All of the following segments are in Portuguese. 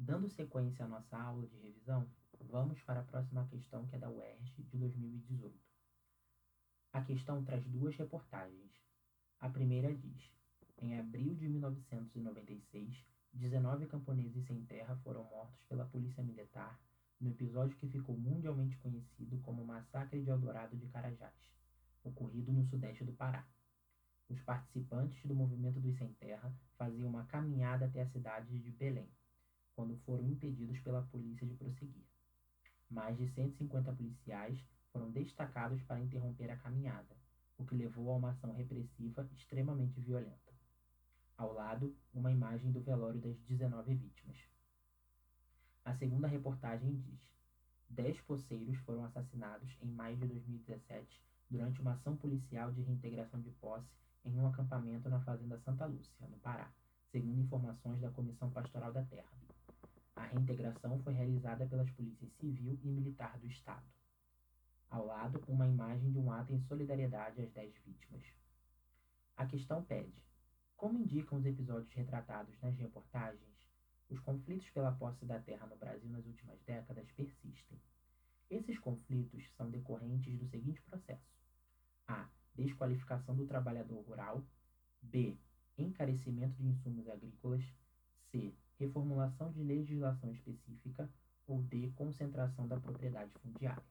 Dando sequência à nossa aula de revisão, vamos para a próxima questão, que é da UERJ de 2018. A questão traz duas reportagens. A primeira diz: em abril de 1996, 19 camponeses sem terra foram mortos pela polícia militar no episódio que ficou mundialmente conhecido como Massacre de Eldorado de Carajás, ocorrido no sudeste do Pará. Os participantes do movimento dos sem terra faziam uma caminhada até a cidade de Belém, quando foram impedidos pela polícia de prosseguir. Mais de 150 policiais foram destacados para interromper a caminhada, o que levou a uma ação repressiva extremamente violenta. Ao lado, uma imagem do velório das 19 vítimas. A segunda reportagem diz: 10 poceiros foram assassinados em maio de 2017 durante uma ação policial de reintegração de posse em um acampamento na fazenda Santa Lúcia, no Pará, segundo informações da Comissão Pastoral da Terra. A reintegração foi realizada pelas polícias civil e militar do Estado. Ao lado, uma imagem de um ato em solidariedade às 10 vítimas. A questão pede: como indicam os episódios retratados nas reportagens, os conflitos pela posse da terra no Brasil nas últimas décadas persistem. Esses conflitos são decorrentes do seguinte processo: a. Desqualificação do trabalhador rural. B. Encarecimento de insumos agrícolas. C. Reformulação de legislação específica. Ou D. Concentração da propriedade fundiária.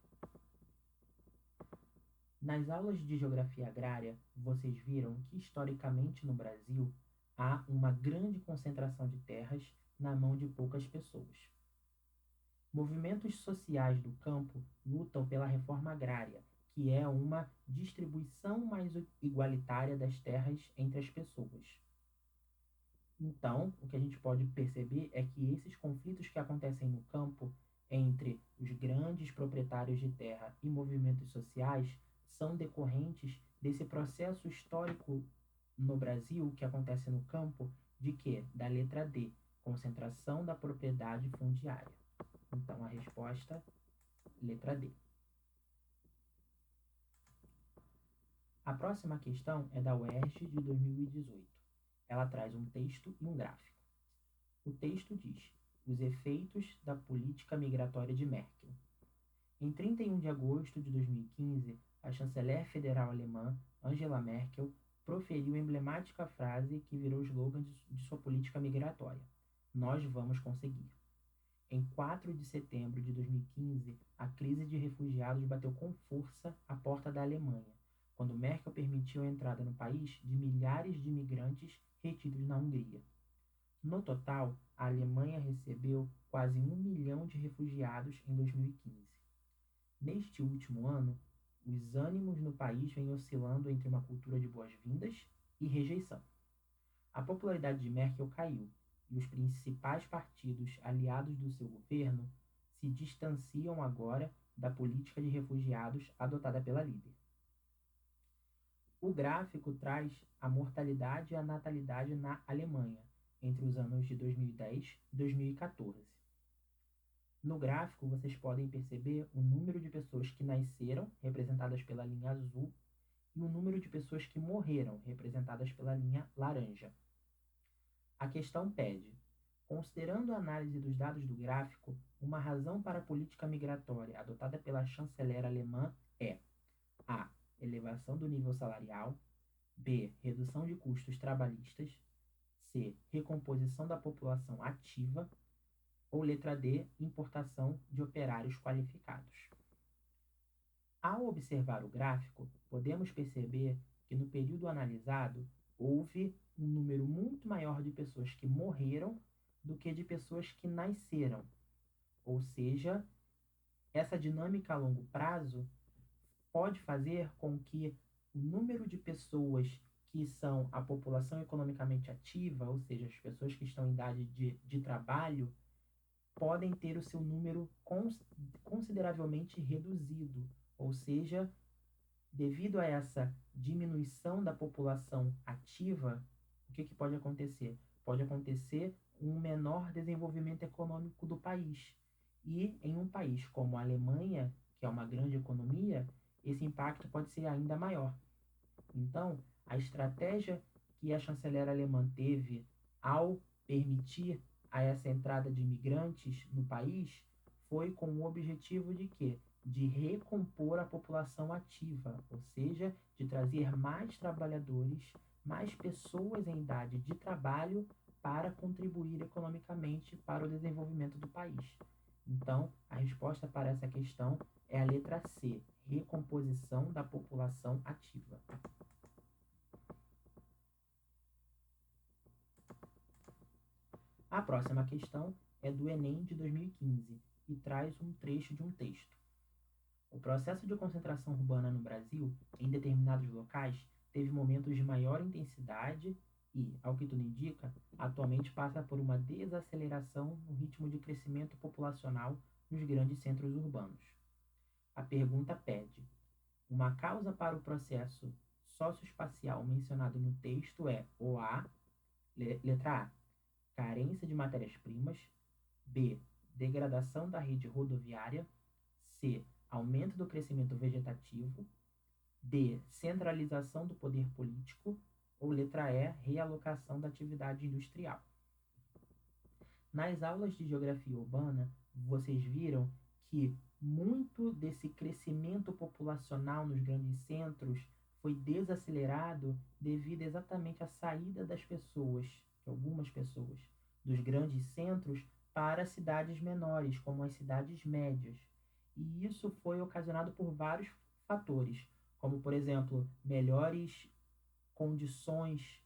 Nas aulas de geografia agrária, vocês viram que historicamente no Brasil há uma grande concentração de terras na mão de poucas pessoas. Movimentos sociais do campo lutam pela reforma agrária, que é uma distribuição mais igualitária das terras entre as pessoas. Então, o que a gente pode perceber é que esses conflitos que acontecem no campo entre os grandes proprietários de terra e movimentos sociais são decorrentes desse processo histórico no Brasil que acontece no campo, de quê? Da letra D, concentração da propriedade fundiária. Então, a resposta, letra D. A próxima questão é da UERJ de 2018. Ela traz um texto e um gráfico. O texto diz: os efeitos da política migratória de Merkel. Em 31 de agosto de 2015, a chanceler federal alemã Angela Merkel proferiu a emblemática frase que virou slogan de sua política migratória: nós vamos conseguir. Em 4 de setembro de 2015, a crise de refugiados bateu com força à porta da Alemanha, quando Merkel permitiu a entrada no país de milhares de imigrantes retidos na Hungria. No total, a Alemanha recebeu quase 1 milhão de refugiados em 2015. Neste último ano, os ânimos no país vêm oscilando entre uma cultura de boas-vindas e rejeição. A popularidade de Merkel caiu, e os principais partidos aliados do seu governo se distanciam agora da política de refugiados adotada pela líder. O gráfico traz a mortalidade e a natalidade na Alemanha entre os anos de 2010 e 2014. No gráfico, vocês podem perceber o número de pessoas que nasceram, representadas pela linha azul, e o número de pessoas que morreram, representadas pela linha laranja. A questão pede: considerando a análise dos dados do gráfico, uma razão para a política migratória adotada pela chanceler alemã é: A. Elevação do nível salarial. B. Redução de custos trabalhistas. C. Recomposição da população ativa. Ou letra D. Importação de operários qualificados. Ao observar o gráfico, podemos perceber que no período analisado houve um número muito maior de pessoas que morreram do que de pessoas que nasceram. Ou seja, essa dinâmica a longo prazo pode fazer com que o número de pessoas que são a população economicamente ativa, ou seja, as pessoas que estão em idade de trabalho, podem ter o seu número consideravelmente reduzido. Ou seja, devido a essa diminuição da população ativa, o que pode acontecer? Pode acontecer um menor desenvolvimento econômico do país. E em um país como a Alemanha, que é uma grande economia, esse impacto pode ser ainda maior. Então, a estratégia que a chanceler alemã teve ao permitir a essa entrada de imigrantes no país foi com o objetivo de quê? De recompor a população ativa, ou seja, de trazer mais trabalhadores, mais pessoas em idade de trabalho para contribuir economicamente para o desenvolvimento do país. Então, a resposta para essa questão é a letra C, recomposição da população ativa. A próxima questão é do Enem de 2015 e traz um trecho de um texto. O processo de concentração urbana no Brasil, em determinados locais, teve momentos de maior intensidade e, ao que tudo indica, atualmente passa por uma desaceleração no ritmo de crescimento populacional nos grandes centros urbanos. A pergunta pede: uma causa para o processo socioespacial mencionado no texto é o A, letra A, carência de matérias-primas, B, degradação da rede rodoviária, C, aumento do crescimento vegetativo, D, centralização do poder político, ou letra E, realocação da atividade industrial. Nas aulas de geografia urbana, vocês viram que muito desse crescimento populacional nos grandes centros foi desacelerado devido exatamente à saída das pessoas, de algumas pessoas, dos grandes centros para cidades menores, como as cidades médias. E isso foi ocasionado por vários fatores, como, por exemplo, melhores condições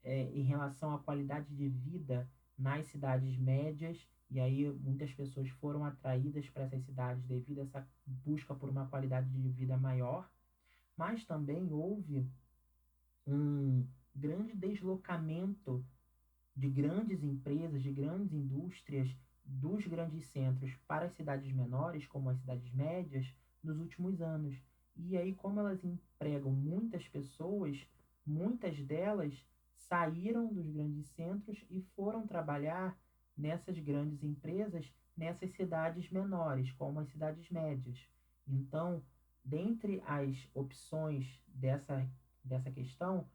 em relação à qualidade de vida nas cidades médias, e aí muitas pessoas foram atraídas para essas cidades devido a essa busca por uma qualidade de vida maior, mas também houve um grande deslocamento de grandes empresas, de grandes indústrias dos grandes centros para as cidades menores, como as cidades médias, nos últimos anos. E aí, como elas empregam muitas pessoas, muitas delas saíram dos grandes centros e foram trabalhar nessas grandes empresas, nessas cidades menores, como as cidades médias. Então, dentre as opções dessa questão,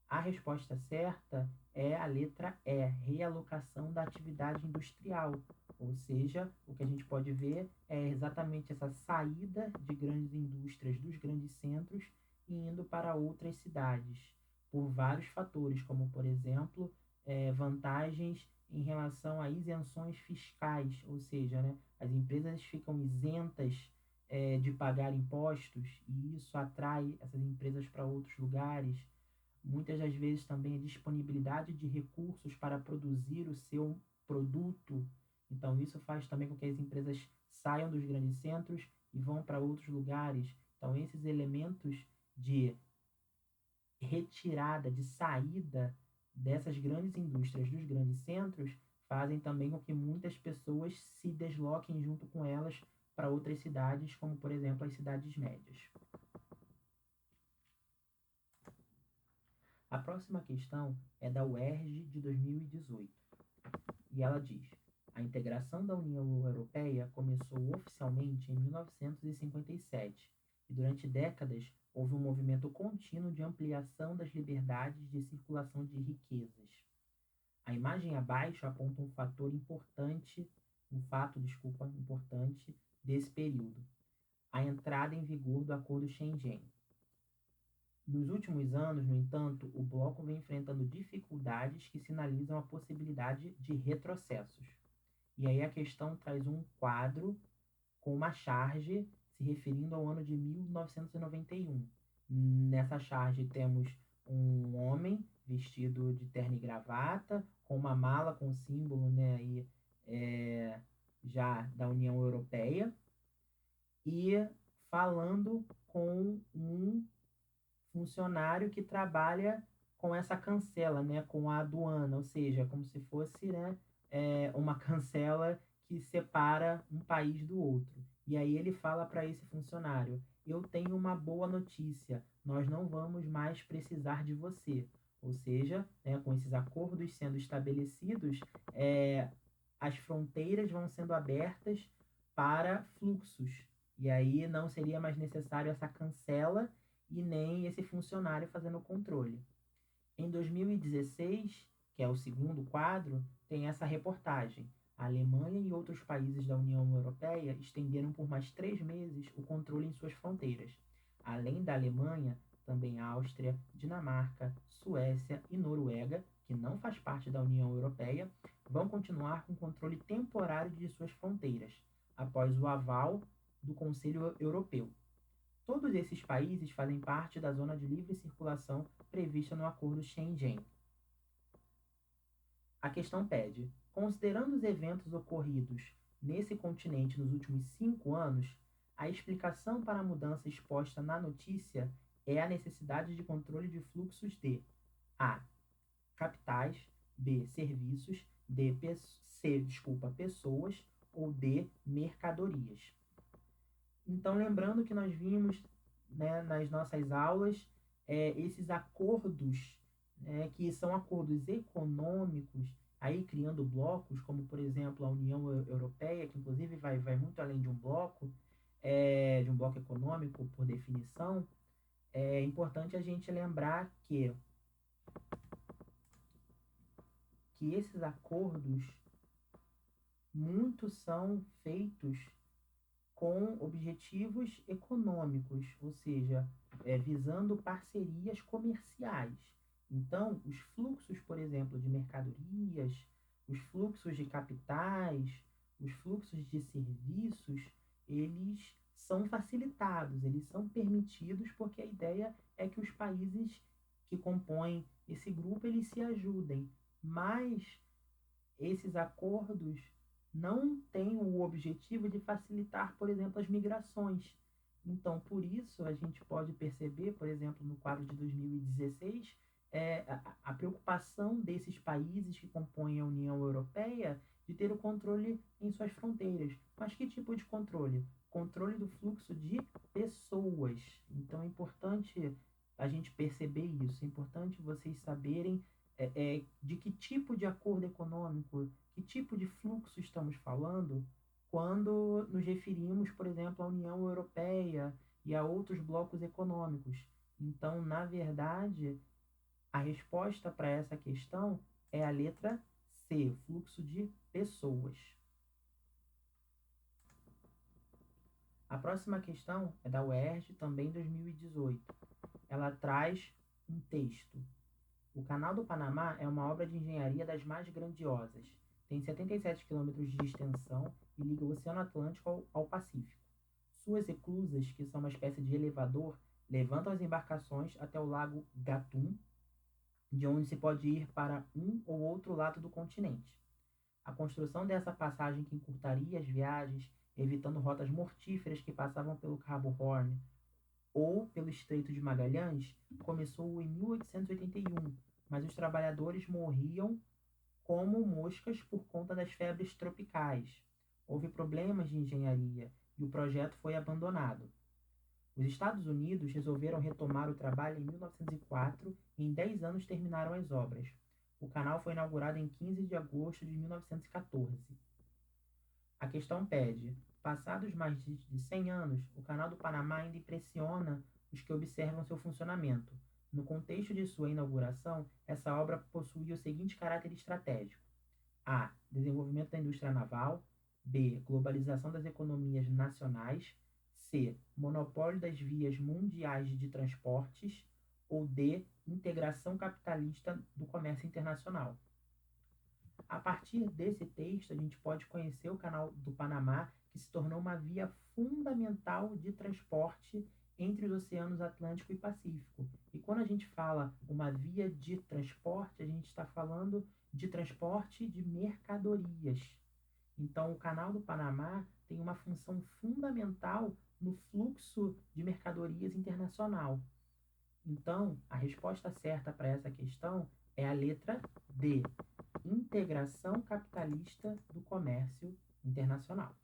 a resposta certa é a letra E, realocação da atividade industrial. Ou seja, o que a gente pode ver é exatamente essa saída de grandes indústrias dos grandes centros e indo para outras cidades, por vários fatores, como, por exemplo, vantagens em relação a isenções fiscais, ou seja, né, as empresas ficam isentas de pagar impostos e isso atrai essas empresas para outros lugares. Muitas das vezes também a disponibilidade de recursos para produzir o seu produto. Então, isso faz também com que as empresas saiam dos grandes centros e vão para outros lugares. Então, esses elementos de retirada, de saída dessas grandes indústrias dos grandes centros fazem também com que muitas pessoas se desloquem junto com elas para outras cidades, como, por exemplo, as cidades médias. A próxima questão é da UERJ de 2018 e ela diz: a integração da União Europeia começou oficialmente em 1957 e durante décadas houve um movimento contínuo de ampliação das liberdades de circulação de riquezas. A imagem abaixo aponta um fato importante desse período: a entrada em vigor do Acordo Schengen. Nos últimos anos, no entanto, o bloco vem enfrentando dificuldades que sinalizam a possibilidade de retrocessos. E aí a questão traz um quadro com uma charge se referindo ao ano de 1991. Nessa charge temos um homem vestido de terno e gravata, com uma mala com símbolo, né, aí, já da União Europeia, e falando com um funcionário que trabalha com essa cancela, né, com a aduana, ou seja, como se fosse, né, uma cancela que separa um país do outro. E aí ele fala para esse funcionário: eu tenho uma boa notícia, nós não vamos mais precisar de você. Ou seja, né, com esses acordos sendo estabelecidos, as fronteiras vão sendo abertas para fluxos. E aí não seria mais necessário essa cancela e nem esse funcionário fazendo o controle. Em 2016, que é o segundo quadro, tem essa reportagem. A Alemanha e outros países da União Europeia estenderam por mais 3 meses o controle em suas fronteiras. Além da Alemanha, também Áustria, Dinamarca, Suécia e Noruega, que não faz parte da União Europeia, vão continuar com controle temporário de suas fronteiras, após o aval do Conselho Europeu. Todos esses países fazem parte da zona de livre circulação prevista no Acordo Schengen. A questão pede: considerando os eventos ocorridos nesse continente nos últimos 5 anos, a explicação para a mudança exposta na notícia é a necessidade de controle de fluxos de A. Capitais, B. Serviços, pessoas ou D. Mercadorias. Então, lembrando que nós vimos, né, nas nossas aulas esses acordos, que são acordos econômicos, aí criando blocos, como por exemplo a União Europeia, que inclusive vai muito além de um bloco econômico por definição. É importante a gente lembrar que esses acordos, muitos são feitos com objetivos econômicos, ou seja, visando parcerias comerciais. Então, os fluxos, por exemplo, de mercadorias, os fluxos de capitais, os fluxos de serviços, eles são facilitados, eles são permitidos, porque a ideia é que os países que compõem esse grupo, eles se ajudem. Mas esses acordos não têm o objetivo de facilitar, por exemplo, as migrações. Então, por isso, a gente pode perceber, por exemplo, no quadro de 2016, a preocupação desses países que compõem a União Europeia de ter o controle em suas fronteiras. Mas que tipo de controle? Controle do fluxo de pessoas. Então, é importante a gente perceber isso, é importante vocês saberem de que tipo de acordo econômico, que tipo de fluxo estamos falando quando nos referimos, por exemplo, à União Europeia e a outros blocos econômicos. Então, na verdade, a resposta para essa questão é a letra C, fluxo de pessoas. A próxima questão é da UERJ, também 2018. Ela traz um texto. O Canal do Panamá é uma obra de engenharia das mais grandiosas. Tem 77 quilômetros de extensão e liga o Oceano Atlântico ao Pacífico. Suas eclusas, que são uma espécie de elevador, levantam as embarcações até o lago Gatun, de onde se pode ir para um ou outro lado do continente. A construção dessa passagem que encurtaria as viagens, evitando rotas mortíferas que passavam pelo Cabo Horn ou pelo Estreito de Magalhães, começou em 1881, mas os trabalhadores morriam como moscas por conta das febres tropicais. Houve problemas de engenharia e o projeto foi abandonado. Os Estados Unidos resolveram retomar o trabalho em 1904 e em 10 anos terminaram as obras. O canal foi inaugurado em 15 de agosto de 1914. A questão pede: passados mais de 100 anos, o Canal do Panamá ainda impressiona os que observam seu funcionamento. No contexto de sua inauguração, essa obra possuía o seguinte caráter estratégico: A. Desenvolvimento da indústria naval. B. Globalização das economias nacionais. C. Monopólio das vias mundiais de transportes. Ou D. Integração capitalista do comércio internacional. A partir desse texto, a gente pode conhecer o Canal do Panamá, que se tornou uma via fundamental de transporte entre os oceanos Atlântico e Pacífico. E quando a gente fala uma via de transporte, a gente está falando de transporte de mercadorias. Então, o Canal do Panamá tem uma função fundamental no fluxo de mercadorias internacional. Então, a resposta certa para essa questão é a letra D, integração capitalista do comércio internacional.